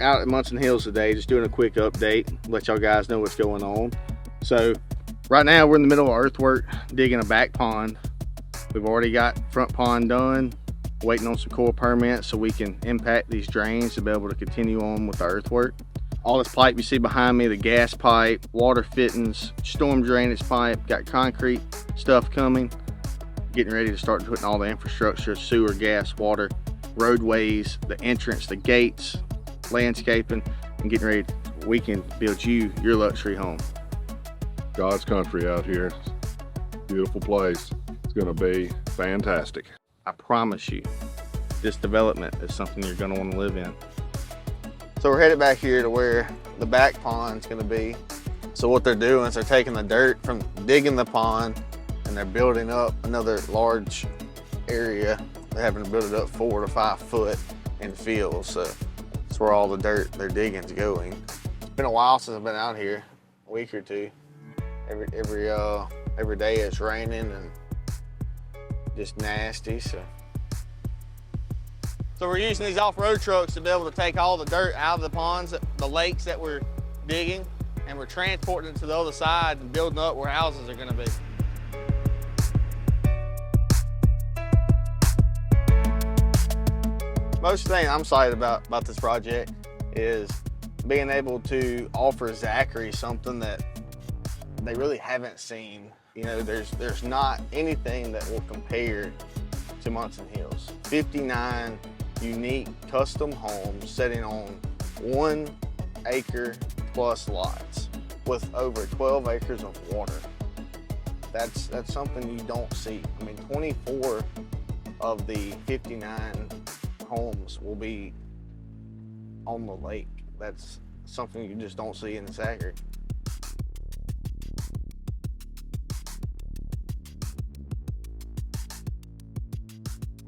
out at Munson Hills today, just doing a quick update, let y'all guys know what's going on. So right now we're in the middle of earthwork, digging a back pond. We've already got front pond done, waiting on some core permits so we can impact these drains to be able to continue on with the earthwork. All this pipe you see behind me, the gas pipe, water fittings, storm drainage pipe, got concrete stuff coming. Getting ready to start putting all the infrastructure, sewer, gas, water, roadways, the entrance, the gates, landscaping, and getting ready, we can build you your luxury home. God's country out here. Beautiful place. It's gonna be fantastic. I promise you, this development is something you're gonna wanna live in. So we're headed back here to where the back pond's gonna be. So what they're doing is they're taking the dirt from digging the pond and they're building up another large area. They're having to build it up 4 to 5 foot in fields. So that's where all the dirt they're digging is going. It's been a while since I've been out here, a week or two. Every day it's raining and just nasty. So we're using these off-road trucks to be able to take all the dirt out of the ponds, the lakes that we're digging, and we're transporting it to the other side and building up where houses are gonna be. Most thing I'm excited about this project is being able to offer Zachary something that they really haven't seen. You know, there's not anything that will compare to Munson Hills. 59 unique custom homes sitting on 1 acre plus lots with over 12 acres of water. That's something you don't see. I mean, 24 of the 59 homes will be on the lake. That's something you just don't see in Zachary.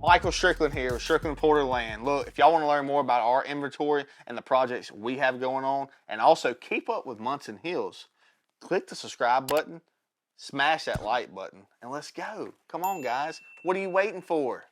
Michael Stricklin here with Stricklin and Porter Land. Look, if y'all want to learn more about our inventory and the projects we have going on, and also keep up with Munson Hills, click the subscribe button, smash that like button, and let's go. Come on, guys. What are you waiting for?